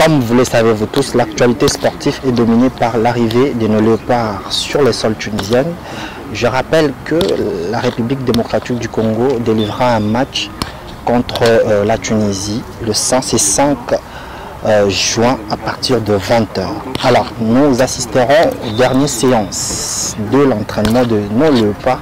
Comme vous le savez vous tous, l'actualité sportive est dominée par l'arrivée de nos léopards sur les sols tunisiennes. Je rappelle que la République démocratique du Congo délivrera un match contre la Tunisie le 5 juin à partir de 20 h. Alors, nous assisterons aux dernières séances de l'entraînement de nos léopards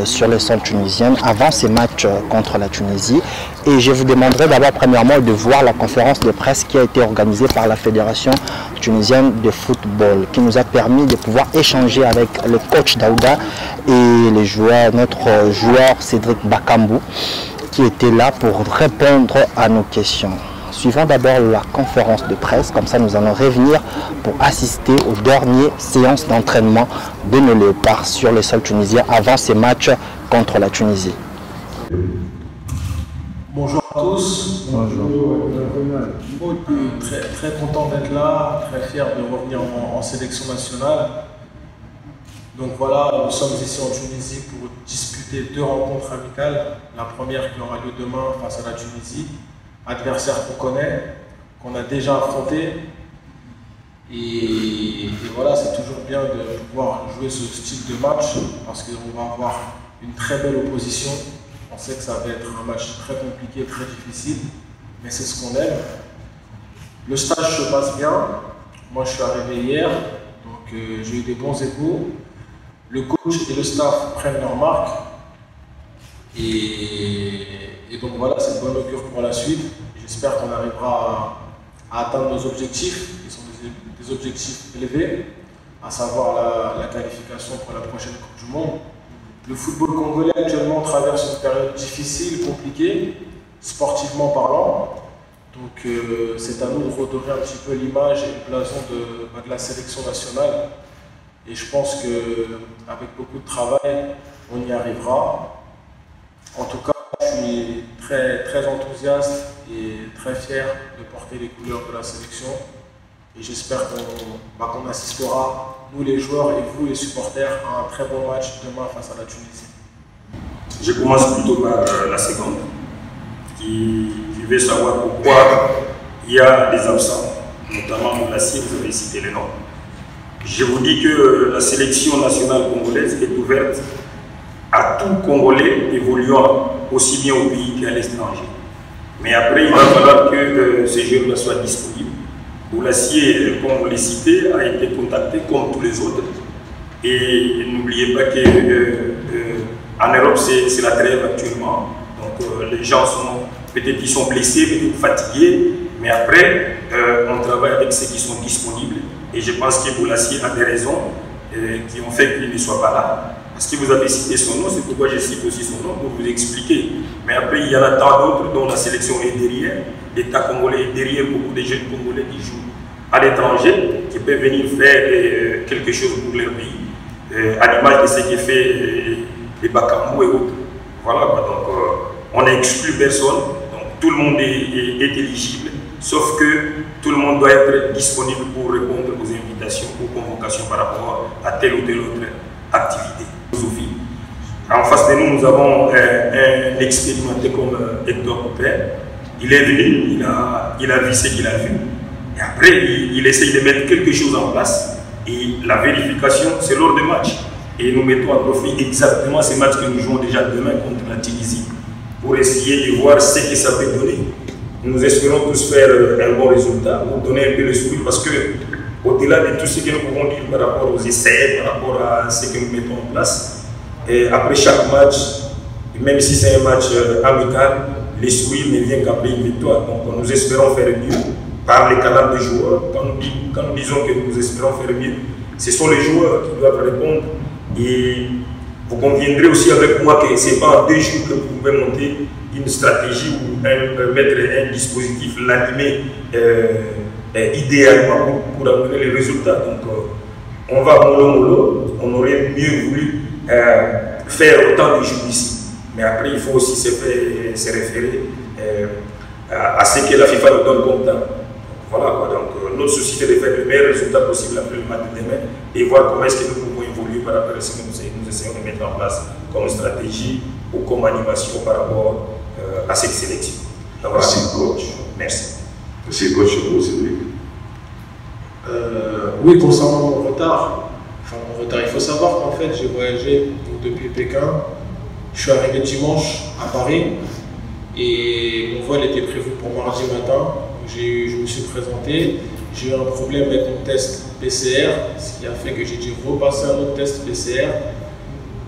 sur les sols tunisiennes avant ces matchs contre la Tunisie. Et je vous demanderai d'abord premièrement de voir la conférence de presse qui a été organisée par la Fédération tunisienne de football, qui nous a permis de pouvoir échanger avec le coach Daouda et les joueurs, notre joueur Cédric Bakambou, qui était là pour répondre à nos questions. Suivons d'abord la conférence de presse, comme ça nous allons revenir pour assister aux dernières séances d'entraînement de nos léopards sur les sols tunisiens avant ces matchs contre la Tunisie. Bonjour à tous. Bonjour. Très content d'être là, très fier de revenir en sélection nationale. Donc voilà, nous sommes ici en Tunisie pour disputer 2 rencontres amicales. La première qui aura lieu demain face à la Tunisie, adversaire qu'on connaît, qu'on a déjà affronté. Et voilà, c'est toujours bien de pouvoir jouer ce style de match parce qu'on va avoir une très belle opposition. On sait que ça va être un match très compliqué, très difficile, mais c'est ce qu'on aime. Le stage se passe bien. Moi, je suis arrivé hier, donc j'ai eu des bons échos. Le coach et le staff prennent leur marque. Et donc voilà, c'est de bon augure pour la suite. J'espère qu'on arrivera à atteindre nos objectifs, qui sont des objectifs élevés, à savoir la qualification pour la prochaine Coupe du Monde. Le football congolais actuellement traverse une période difficile, compliquée, sportivement parlant. Donc c'est à nous de redorer un petit peu l'image et le blason de la sélection nationale. Et je pense qu'avec beaucoup de travail, on y arrivera. En tout cas, je suis très enthousiaste et très fier de porter les couleurs de la sélection. Et j'espère qu'on assistera, nous les joueurs et vous les supporters, à un très bon match demain face à la Tunisie. Je commence plutôt par la seconde, qui veut savoir pourquoi il y a des absents, notamment Moulassier, vous avez cité les noms. Je vous dis que la sélection nationale congolaise est ouverte à tout Congolais évoluant aussi bien au pays qu'à l'étranger. Mais après, il va falloir que ces jeunes soient disponibles. Boulassier, comme vous l'avez cité, a été contacté comme tous les autres. Et n'oubliez pas qu'en Europe, c'est la trêve actuellement. Donc les gens sont peut-être qu'ils sont blessés, peut-être fatigués. Mais après, on travaille avec ceux qui sont disponibles. Et je pense que Boulassier a des raisons qui ont fait qu'il ne soit pas là. Parce que vous avez cité son nom, c'est pourquoi je cite aussi son nom pour vous expliquer. Mais après, il y en a tant d'autres dont la sélection est derrière. L'État congolais est derrière beaucoup de jeunes Congolais qui jouent à l'étranger, qui peuvent venir faire quelque chose pour leur pays, à l'image de ce qui fait les Bakambou et autres. Voilà, donc on n'exclut personne, donc tout le monde est éligible, sauf que tout le monde doit être disponible pour répondre aux invitations, aux convocations par rapport à telle ou telle autre activité. En face de nous, nous avons un expérimenté comme Hector Coupé. Il est venu, il a vu ce qu'il a vu. Et après, il essaye de mettre quelque chose en place. Et la vérification, c'est lors des matchs. Et nous mettons à profit exactement ces matchs que nous jouons déjà demain contre la Tunisie pour essayer de voir ce que ça peut donner. Nous espérons tous faire un bon résultat pour donner un peu le sourire parce que au-delà de tout ce que nous pouvons dire par rapport aux essais, par rapport à ce que nous mettons en place, et après chaque match, même si c'est un match amical, les sourires ne viennent qu'après une victoire. Donc nous espérons faire mieux par les canaux des joueurs. Quand nous disons que nous espérons faire mieux, ce sont les joueurs qui doivent répondre. Et vous conviendrez aussi avec moi que ce n'est pas en 2 jours que vous pouvez monter une stratégie ou mettre un dispositif, l'animer idéalement pour amener les résultats. Donc on va mollo, on aurait mieux voulu faire autant de jours ici. Mais après, il faut aussi se référer à ce que la FIFA nous donne comme temps. Voilà quoi. Donc, notre souci, c'est de faire le meilleur résultat possible après le match de demain et voir comment est-ce que nous pouvons évoluer par rapport à ce que nous essayons de mettre en place comme stratégie ou comme animation par rapport à cette sélection. Donc, voilà. Merci, coach. Merci. C'est coach aussi, oui. Oui, concernant mon retard, il faut savoir qu'en fait j'ai voyagé depuis Pékin, je suis arrivé dimanche à Paris et mon vol était prévu pour mardi matin. Je me suis présenté, j'ai eu un problème avec mon test PCR, ce qui a fait que j'ai dû repasser un autre test PCR.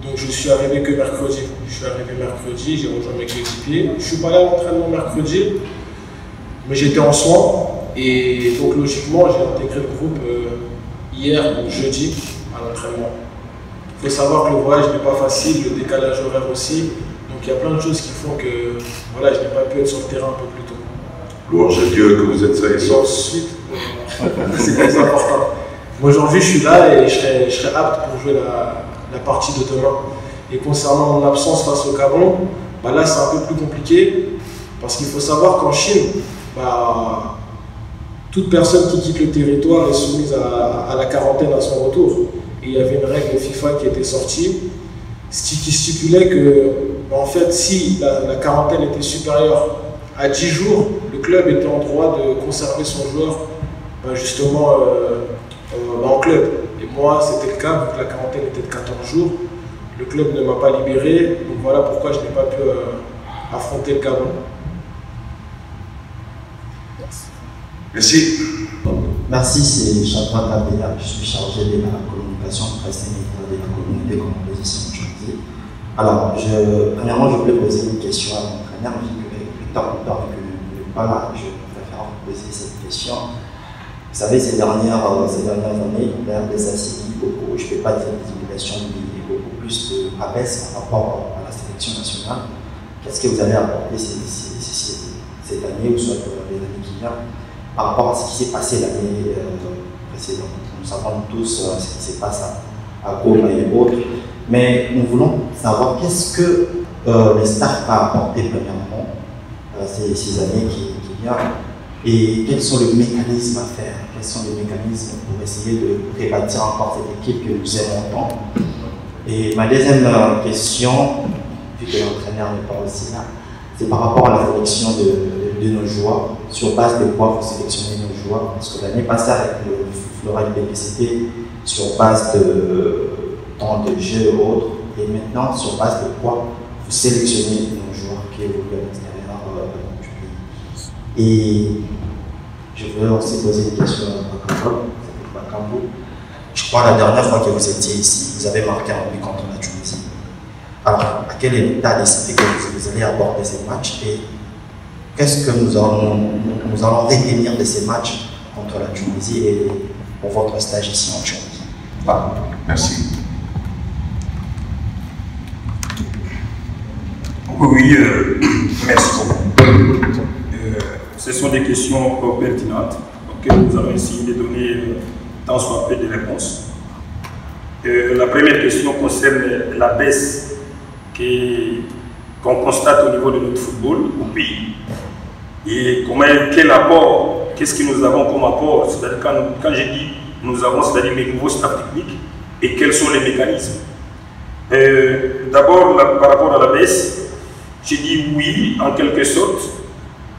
Donc je suis arrivé que mercredi. J'ai rejoint mes coéquipiers. Je suis pas allé à l'entraînement mercredi, mais j'étais en soins. Et donc logiquement, j'ai intégré le groupe hier, donc jeudi, à l'entraînement. Il faut savoir que le voyage n'est pas facile, le décalage horaire aussi. Donc il y a plein de choses qui font que voilà, je n'ai pas pu être sur le terrain un peu plus tôt. Louange à Dieu que vous êtes ça et ça. Ensuite, c'est très important. Moi aujourd'hui, je suis là et je serai apte pour jouer la partie de demain. Et concernant mon absence face au Gabon, bah là c'est un peu plus compliqué parce qu'il faut savoir qu'en Chine, bah, toute personne qui quitte le territoire est soumise à la quarantaine à son retour. Et il y avait une règle FIFA qui était sortie qui stipulait que, en fait, si la quarantaine était supérieure à 10 jours, le club était en droit de conserver son joueur justement en club. Et moi, c'était le cas, vu que la quarantaine était de 14 jours. Le club ne m'a pas libéré, donc voilà pourquoi je n'ai pas pu affronter le Gabon. Merci. Merci, c'est Chadra Tabea. Je suis chargé de la communication presse et médias de la communauté congolaise en Tunisie. Alors, premièrement, je voulais poser une question à l'entraîneur, vu que Victor que n'est pas là, je préfère vous poser cette question. Vous savez, ces dernières années, l'air des ACI, beaucoup, je ne fais pas de divulgation, mais beaucoup plus de abaisse par rapport à la sélection nationale. Qu'est-ce que vous allez apporter cette année ou soit les années qui viennent par rapport à ce qui s'est passé l'année précédente? Nous savons tous ce qui se passe à Goma et autres, mais nous voulons savoir qu'est-ce que le staff va apporter premièrement ces années qui viennent et quels sont les mécanismes à faire, quels sont les mécanismes pour essayer de rebâtir encore cette équipe que nous aimons tant. Et ma deuxième question, vu que l'entraîneur n'est pas aussi là, c'est par rapport à la sélection de nos joueurs. Sur base de quoi vous sélectionnez nos joueurs? Parce que l'année passée avec le Floral BPCT, sur base de temps de jeu et autres, et maintenant sur base de quoi vous sélectionnez nos joueurs qui évoluent à l'extérieur du pays. Et je veux aussi poser une question à Bakambo. Je crois la dernière fois que vous étiez ici, vous avez marqué un but contre la Tunisie. Alors, à quel état d'esprit que vous allez aborder ces matchs et qu'est-ce que nous allons retenir de ces matchs contre la Tunisie et pour votre stage ici en Tunisie? Voilà. Merci. Oui, merci beaucoup. Ce sont des questions pertinentes auxquelles nous allons essayer de donner tant soit peu de réponses. La première question concerne la baisse qu'on constate au niveau de notre football au pays. Et quel apport, qu'est-ce que nous avons comme apport? C'est-à-dire quand je dis nous avons, c'est-à-dire les nouveaux staffs techniques et quels sont les mécanismes. D'abord, par rapport à la baisse, j'ai dit oui, en quelque sorte.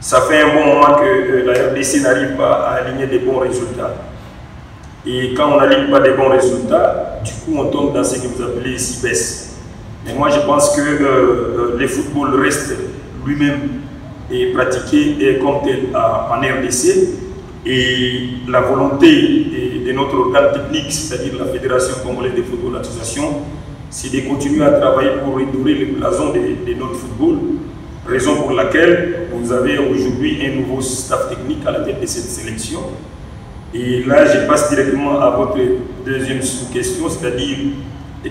Ça fait un bon moment que la RDC n'arrive pas à aligner des bons résultats. Et quand on n'aligne pas des bons résultats, du coup on tombe dans ce que vous appelez ici baisse. Mais moi je pense que le football reste lui-même et pratiqué comme tel en RDC. Et la volonté de notre organe technique, c'est-à-dire la Fédération congolaise de football association, c'est de continuer à travailler pour redorer le blason de notre football. Raison pour laquelle vous avez aujourd'hui un nouveau staff technique à la tête de cette sélection. Et là, je passe directement à votre deuxième question, c'est-à-dire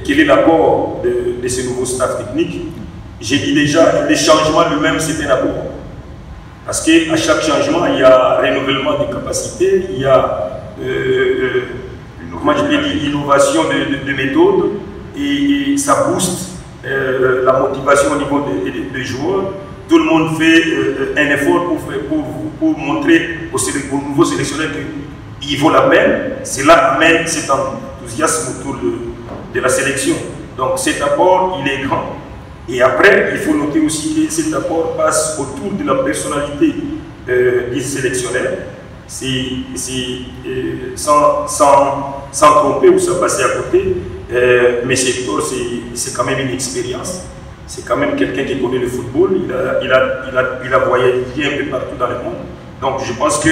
quel est l'apport de ce nouveau staff technique. J'ai dit déjà, le changement lui-même, c'est un apport. Parce qu'à chaque changement, il y a renouvellement des capacités, il y a innovation de méthodes, et ça booste la motivation au niveau des joueurs. Tout le monde fait un effort pour montrer aux nouveaux sélectionneurs qu'il vaut la peine. Cela amène cet enthousiasme autour de la sélection. Donc cet apport, il est grand. Et après, il faut noter aussi que cet apport passe autour de la personnalité des sélectionneurs, sans tromper ou sans passer à côté, mais Hector, c'est quand même une expérience. C'est quand même quelqu'un qui connaît le football, il a voyagé un peu partout dans le monde. Donc je pense que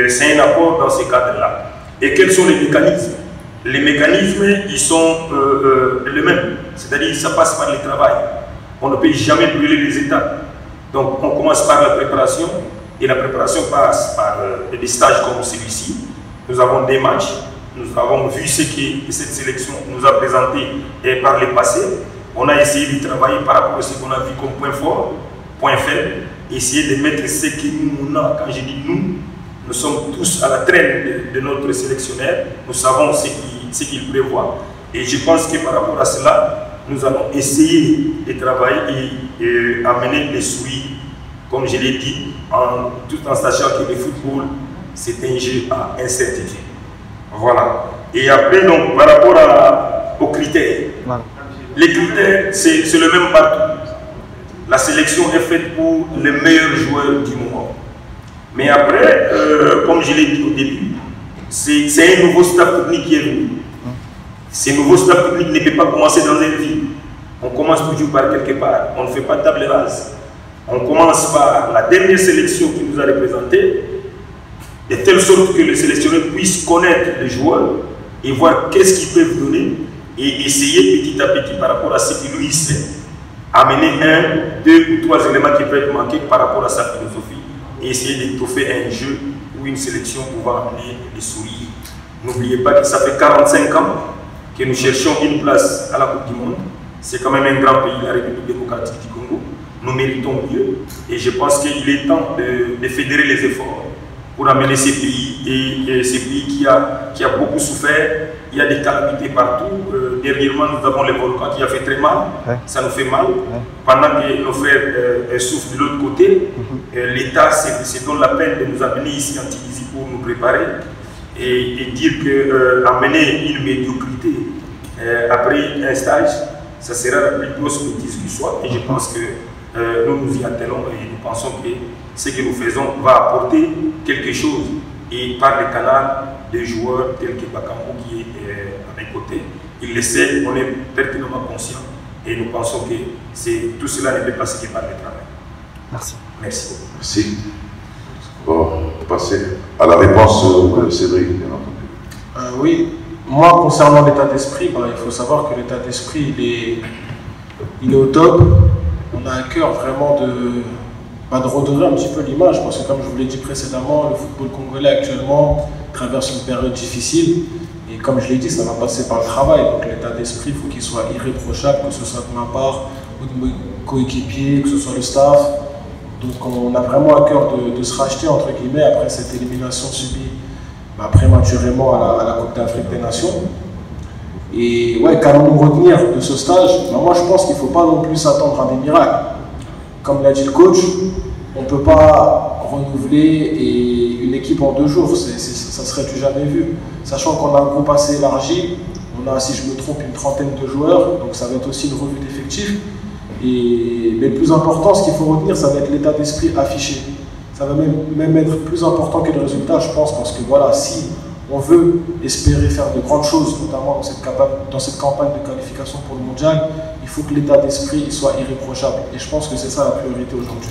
c'est un apport dans ce cadre-là. Et quels sont les mécanismes? Les mécanismes, ils sont les mêmes, c'est-à-dire ça passe par le travail. On ne peut jamais brûler les étapes. Donc on commence par la préparation, et la préparation passe par des stages comme celui-ci. Nous avons des matchs, nous avons vu ce que cette sélection nous a présenté par le passé. On a essayé de travailler par rapport à ce qu'on a vu comme point fort, point faible, essayer de mettre ce que nous avons. Quand je dis nous sommes tous à la traîne de notre sélectionneur, nous savons ce qu'il prévoit. Et je pense que par rapport à cela, nous allons essayer de travailler et amener les souris, comme je l'ai dit, tout en sachant que le football, c'est un jeu à incertitude. Voilà. Et après, donc, par rapport aux critères, voilà. Les critères, c'est le même partout. La sélection est faite pour les meilleurs joueurs du moment. Mais après, comme je l'ai dit au début, c'est un nouveau staff technique qui est venu. Ce nouveau staff technique ne peut pas commencer dans une ville. On commence toujours par quelque part. On ne fait pas de table rase. On commence par la dernière sélection qui nous a représenté, de telle sorte que le sélectionneur puisse connaître les joueurs et voir qu'est-ce qu'ils peuvent donner et essayer petit à petit par rapport à ce que lui sait, amener 1, 2 ou 3 éléments qui peuvent manquer par rapport à sa philosophie et essayer d'étoffer un jeu ou une sélection pouvant amener les sourires. N'oubliez pas que ça fait 45 ans que nous cherchons une place à la Coupe du Monde. C'est quand même un grand pays, la République démocratique du Congo. Nous méritons mieux et je pense qu'il est temps de fédérer les efforts pour amener ces pays et ces pays qui a beaucoup souffert. Il y a des calamités partout. Dernièrement, nous avons le volcan qui a fait très mal. Ouais. Ça nous fait mal. Ouais. Pendant que nos frères souffrent de l'autre côté, l'État se donne la peine de nous amener ici en Tunisie pour nous préparer et dire qu'amener une médiocrité après un stage, ça sera la plus grosse bêtise qui soit. Et je pense que nous y attelons et nous pensons que ce que nous faisons va apporter quelque chose. Et par le canal des joueurs tels que Bakambu qui est à mes côtés, il le sait, on est pertinemment conscient et nous pensons que tout cela ne peut passer que par le travail. Merci. Merci beaucoup. Merci. Bon, on va passer à la réponse de Cédric, bien entendu. Oui, moi concernant l'état d'esprit, il faut savoir que l'état d'esprit il est au top. On a à cœur vraiment de redorer un petit peu l'image, parce que comme je vous l'ai dit précédemment, le football congolais actuellement traverse une période difficile et comme je l'ai dit, ça va passer par le travail. Donc l'état d'esprit, il faut qu'il soit irréprochable, que ce soit de ma part ou de mes coéquipiers, que ce soit le staff. Donc on a vraiment à cœur de se racheter entre guillemets après cette élimination subie prématurément à la Coupe d'Afrique des Nations. Et ouais, qu'allons-nous retenir de ce stage? Moi je pense qu'il ne faut pas non plus s'attendre à des miracles. Comme l'a dit le coach, on ne peut pas renouveler une équipe en 2 jours, ça serait du jamais vu. Sachant qu'on a un groupe assez élargi, on a, si je me trompe, une trentaine de joueurs, donc ça va être aussi une revue d'effectifs. Mais le plus important, ce qu'il faut retenir, ça va être l'état d'esprit affiché. Ça va même être plus important que le résultat, je pense, parce que voilà, si on veut espérer faire de grandes choses, notamment dans cette campagne de qualification pour le mondial, il faut que l'état d'esprit soit irréprochable. Et je pense que c'est ça la priorité aujourd'hui.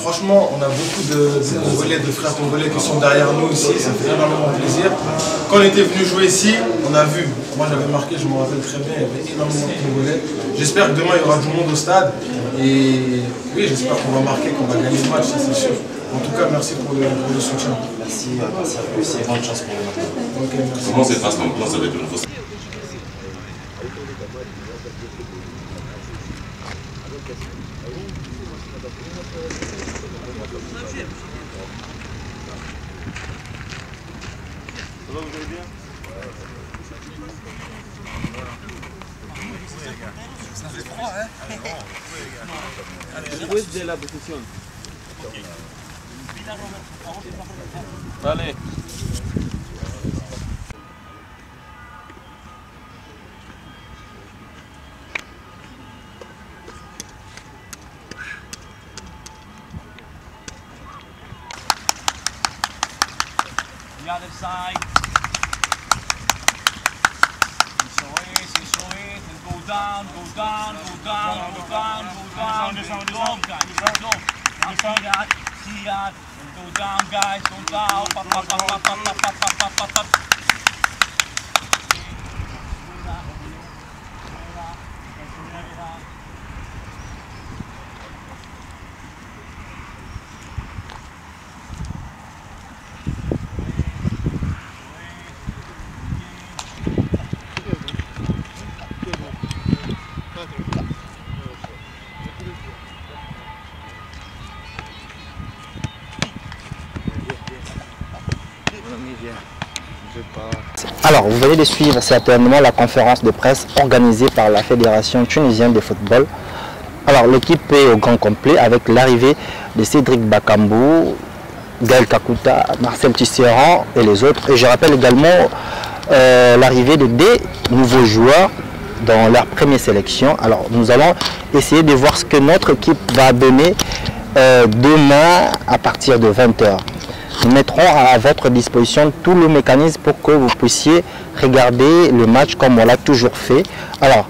Franchement, on a beaucoup de Congolais, de frères congolais qui sont derrière nous ici, ça fait énormément plaisir. Quand on était venu jouer ici, on a vu, moi j'avais marqué, je me rappelle très bien, il y avait énormément de Congolais. J'espère que demain il y aura du monde au stade et oui, j'espère qu'on va marquer, qu'on va gagner le match, c'est sûr. En tout cas, merci pour le soutien. Merci à vous et bonne chance pour le match. Okay, comment se passe l'ambiance avec le nouveau? Después de la decisión. Allez. The other side. Eso es, and go down, go down, go down, go down, go down, go down, guys, go. Now see that, and go down, guys, go down, pop, pop, pop, pop, pop, pop, pop, pop, pop, pop. Alors, vous venez de suivre certainement la conférence de presse organisée par la Fédération tunisienne de football. Alors, l'équipe est au grand complet avec l'arrivée de Cédric Bakambu, Gaël Kakuta, Marcel Tisserand et les autres. Et je rappelle également l'arrivée de des nouveaux joueurs dans leur première sélection. Alors, nous allons essayer de voir ce que notre équipe va donner demain à partir de 20 h. Nous mettrons à votre disposition tout le mécanisme pour que vous puissiez regarder le match comme on l'a toujours fait. Alors,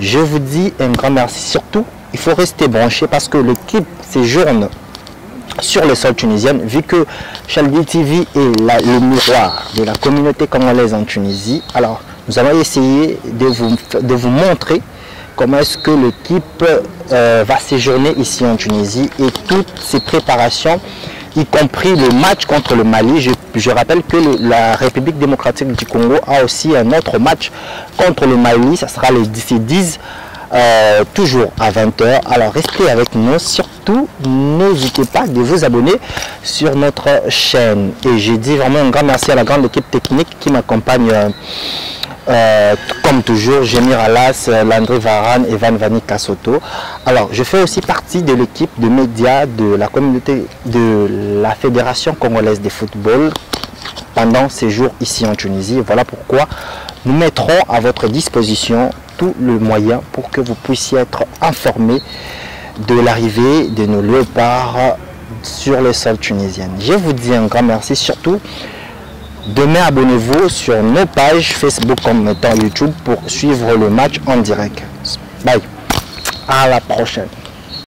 je vous dis un grand merci. Surtout, il faut rester branché parce que l'équipe séjourne sur le sol tunisien. Vu que Chaldi TV est le miroir de la communauté congolaise en Tunisie, alors nous allons essayer de vous montrer comment est-ce que l'équipe va séjourner ici en Tunisie et toutes ces préparations, y compris le match contre le Mali. Je rappelle que la République démocratique du Congo a aussi un autre match contre le Mali. Ça sera le 10 toujours à 20 h. Alors restez avec nous. Surtout, n'hésitez pas de vous abonner sur notre chaîne. Et j'ai dit vraiment un grand merci à la grande équipe technique qui m'accompagne. Comme toujours, Jémir Alas, Landry Varane et Van Vani Kassoto. Alors, je fais aussi partie de l'équipe de médias de la communauté de la Fédération congolaise de football pendant ces jours ici en Tunisie. Voilà pourquoi nous mettrons à votre disposition tout le moyen pour que vous puissiez être informés de l'arrivée de nos léopards sur le sol tunisien. Je vous dis un grand merci, surtout. Demain, abonnez-vous sur nos pages Facebook comme étant YouTube pour suivre le match en direct. Bye. À la prochaine.